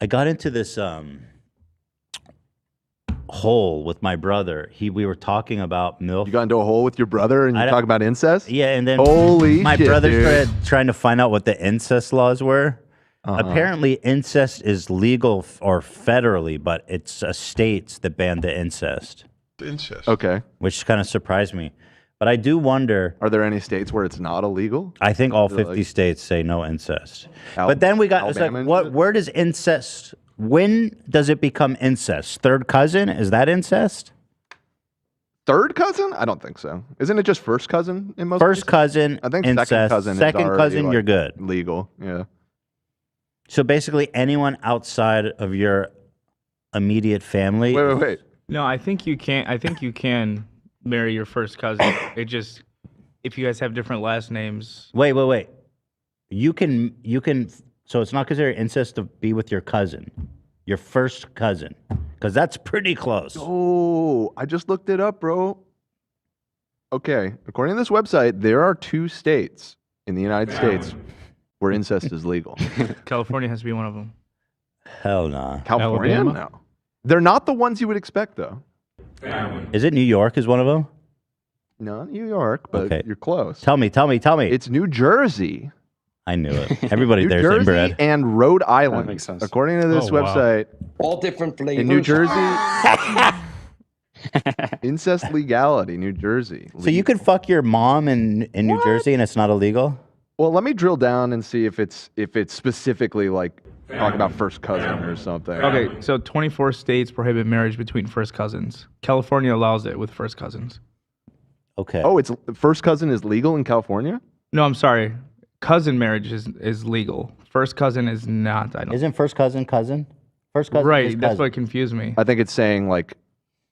I got into this hole with my brother. We were talking about MILF. You got into a hole with your brother and you talk about incest? Yeah, and then holy my shit, brother dude. started trying to find out what the incest laws were. Apparently, incest is legal or federally, but it's states that ban the incest. Incest. Okay. Which kind of surprised me. But I do wonder. Are there any states where it's not illegal? I think all 50 states say no incest. But then we got, it's like, where does incest, when does it become incest? Third cousin? Is that incest? Third cousin? I don't think so. Isn't it just first cousin in most First cases? cousin, I think incest. second cousin Second is already, cousin, like, you're good. Legal, yeah. So basically anyone outside of your immediate family. Wait. No, I think you can. I think you can marry your first cousin. It just, if you guys have different last names. Wait. You can. So it's not considered incest to be with your cousin, your first cousin, because that's pretty close. Oh, I just looked it up, bro. Okay, according to this website, there are 2 states in the United States where incest is legal. California has to be one of them. Hell nah. California? Alabama? No. They're not the ones you would expect, though. Is it New York is one of them? No, New York, but Okay. you're close. Tell me. It's New Jersey. I knew it. Everybody New there's Jersey inbred. and Rhode Island. makes sense. According to this website, All different flavors. in New Jersey, incest legality, New Jersey. So you could fuck your mom in New Jersey and it's not illegal? Well, let me drill down and see if it's specifically like talking about first cousin or something. Okay, so 24 states prohibit marriage between first cousins. California allows it with first cousins. Okay. Oh, it's first cousin is legal in California? No, I'm sorry. Cousin marriage is legal. First cousin is not. I don't. Isn't first cousin cousin? First cousin Right. is That's cousin. what confused me. I think it's saying like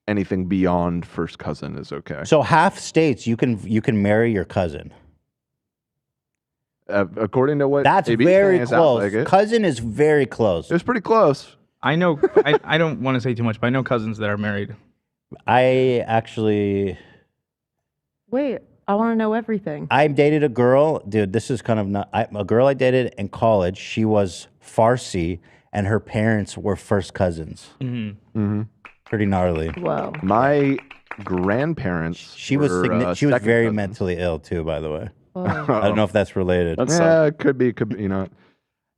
anything beyond first cousin is okay. So half states you can marry your cousin. According to what That's AB 's very saying, it sounds close. like it. Cousin is very close. It's pretty close. I know. I don't want to say too much, but I know cousins that are married. I actually Wait, I want to know everything. I dated a girl, dude. This is kind of not a girl I dated in college. She was Farsi, and her parents were first cousins. Pretty gnarly. Whoa. My grandparents. She was were, she was second very cousins. mentally ill too, by the way. Oh. I don't know if that's related. Yeah, it could be. You know.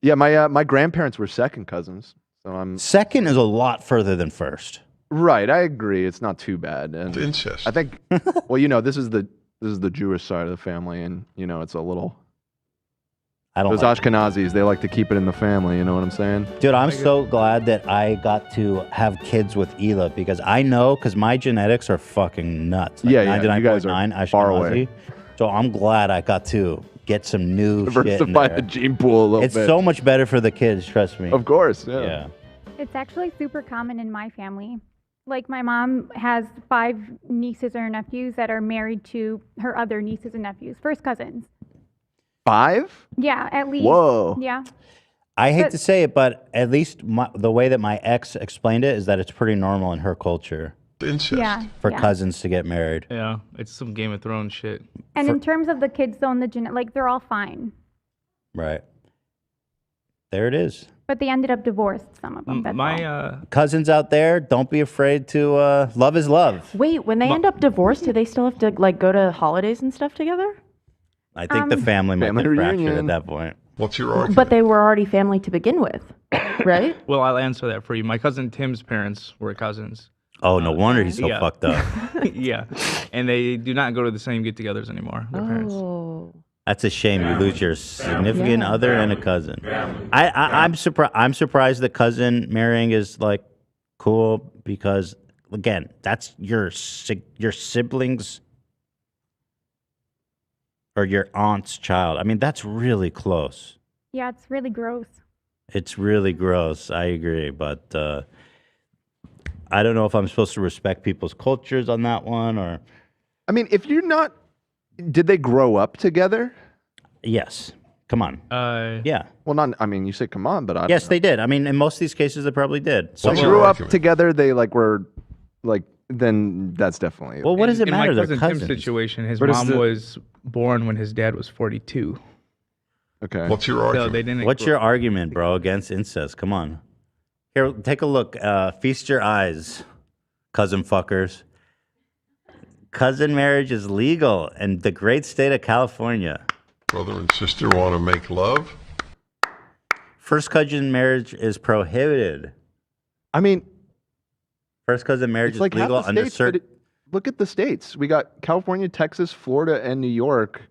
Yeah, my grandparents were second cousins, so I'm Second is a lot further than first. right. I agree. It's not too bad. And Incest. I think. Well, you know, this is the Jewish side of the family, and you know, it's a little. I don't. Those Like Ashkenazis, they like to keep it in the family. You know what I'm saying? Dude, I'm so glad that I got to have kids with Ela because I know because my genetics are fucking nuts. Like Yeah, you guys are 99.9 far Ashkenazi. away. So I'm glad I got to get some new shit in Diversify there. the gene pool a little It's bit. so much better for the kids, trust me. Of course, yeah. Yeah. It's actually super common in my family. Like my mom has 5 nieces or nephews that are married to her other nieces and nephews, first cousins. 5? Yeah, at least. Whoa. Yeah. I hate But- to say it, but at least the way that my ex explained it is that it's pretty normal in her culture Incest. Yeah. for yeah. cousins to get married. Yeah, it's some Game of Thrones shit. And in terms of the kids, though, and the like they're all fine. Right. There it is. But they ended up divorced, some of them. That's all. My Cousins out there, don't be afraid to love is love. Wait, when they end up divorced, do they still have to like go to holidays and stuff together? I think the family might Family get fractured reunion. at that point. What's your argument? But they were already family to begin with, right? well, I'll answer that for you. My cousin Tim's parents were cousins. Oh, no wonder he's so yeah. fucked up. Yeah, and they do not go to the same get-togethers anymore. Their parents. Oh. That's a shame. You lose your significant other and a cousin. I'm surprised. I'm surprised that cousin marrying is like cool because again, that's your siblings or your aunt's child. I mean, that's really close. Yeah, it's really gross. It's really gross. I agree, but I don't know if I'm supposed to respect people's cultures on that one or. I mean, if you're not, did they grow up together? Yes. Come on. Yeah. Well, not. I mean, you say come on, but I. Don't Yes, know. they did. I mean, in most of these cases, they probably did. They grew up together. They like were, like. Then that's definitely. Well, what does it In matter? my They're cousin cousins. Tim's situation, his Where does mom the- was born when his dad was 42. Okay. What's your So argument? they didn't. What's your argument, bro, against incest? Come on. Here, take a look. Feast your eyes, cousin fuckers. Cousin marriage is legal in the great state of California. Brother and sister want to make love? First cousin marriage is prohibited. I mean, First cousin marriage it's is like half legal the under states. certain. Look at the states. We got California, Texas, Florida, and New York.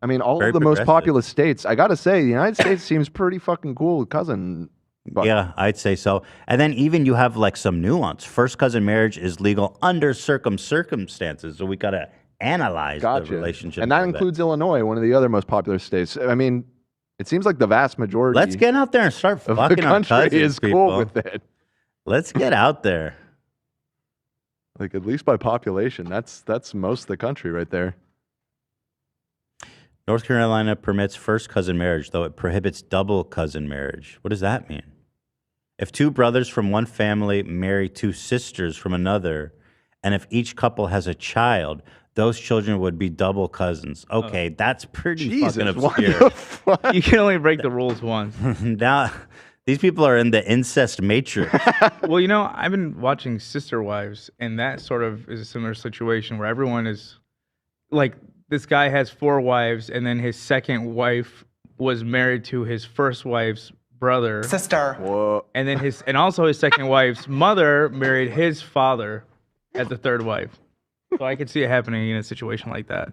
I mean, all Very of the most progressive. populous states. I gotta say, the United States seems pretty fucking cool with cousin. But Yeah, I'd say so. And then even you have like some nuance. First cousin marriage is legal under circumstances. So we gotta analyze the relationship. And that a little bit. includes Illinois, one of the other most popular states. I mean, it seems like the vast majority Let's get out there and start of the fucking our country cousins, is people. cool with it. Let's get out there. Like at least by population, that's most of the country right there. North Carolina permits first cousin marriage, though it prohibits double cousin marriage. What does that mean? If two brothers from one family marry two sisters from another, and if each couple has a child, those children would be double cousins. Okay, that's pretty fucking Jesus, what obscure. the fuck? You can only break the rules once. Now, these people are in the incest matrix. Well, you know, I've been watching Sister Wives, and that sort of is a similar situation where everyone is like, this guy has 4 wives, and then his second wife was married to his first wife's brother, Sister. Whoa. and then also his second wife's mother married his father as the third wife. So I could see it happening in a situation like that.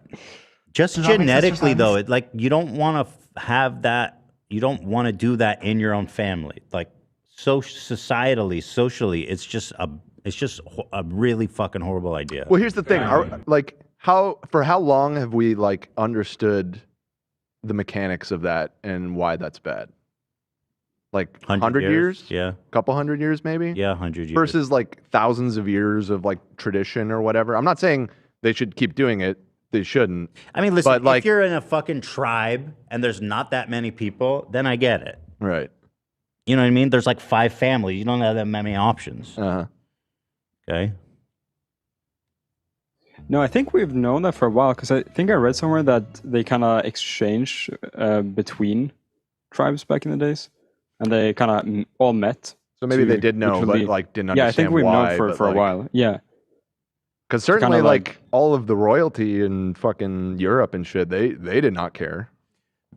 Just Does that make sense, genetically, though, Simon? like you don't want to have that. You don't want to do that in your own family. Like societally, socially, it's just a really fucking horrible idea. Well, here's the thing. For how long have we like understood the mechanics of that and why that's bad? Like 100 years? Yeah, Couple hundred years maybe? yeah, 100 years. Versus like thousands of years of like tradition or whatever. I'm not saying they should keep doing it. They shouldn't. I mean, listen, but, like- if you're in a fucking tribe and there's not that many people, then I get it. Right. You know what I mean? There's like 5 families. You don't have that many options. Uh-huh. Okay. No, I think we've known that for a while because I think I read somewhere that they kind of exchange between tribes back in the days, and they kind of all met. So maybe they did which know, would but be- like didn't Yeah, understand I think we've why. known for but, a while. Yeah, Because certainly, kinda like, like- all of the royalty in fucking Europe and shit, they did not care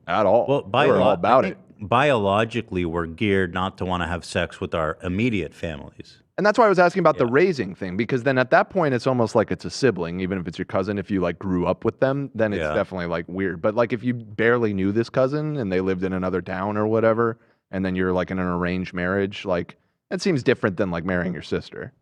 at all. Well, they were all about it. Biologically, we're geared not to want to have sex with our immediate families. And that's why I was asking about the Yeah. raising thing, because then at that point, it's almost like it's a sibling, even if it's your cousin. If you like grew up with them, then it's Yeah. definitely like weird. But like if you barely knew this cousin and they lived in another town or whatever, and then you're like in an arranged marriage, like that seems different than like marrying your sister.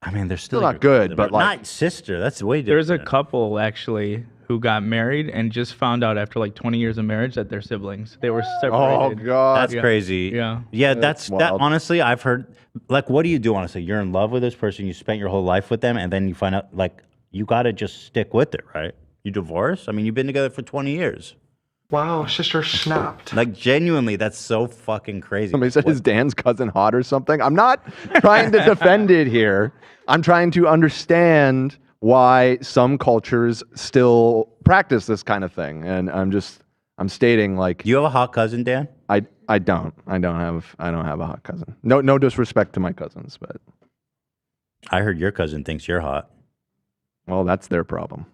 I mean, they're still not your good, cousin, but, like- not sister. That's way There's different. a couple actually who got married and just found out after like 20 years of marriage that they're siblings. They were Oh separated. god, That's Yeah. crazy. Yeah. Yeah, That's that's that. wild. Honestly, I've heard. Like, what do you do? Honestly, you're in love with this person. You spent your whole life with them, and then you find out like you got to just stick with it, right? You divorce. I mean, you've been together for 20 years. Wow, sister snapped. Like, genuinely, that's so fucking crazy. Somebody said, What- "Is Dan's cousin hot or something?" I'm not trying to defend it here. I'm trying to understand why some cultures still practice this kind of thing, and I'm stating like You have a hot cousin, Dan? I don't have a hot cousin. No disrespect to my cousins, but I heard your cousin thinks you're hot. well, that's their problem.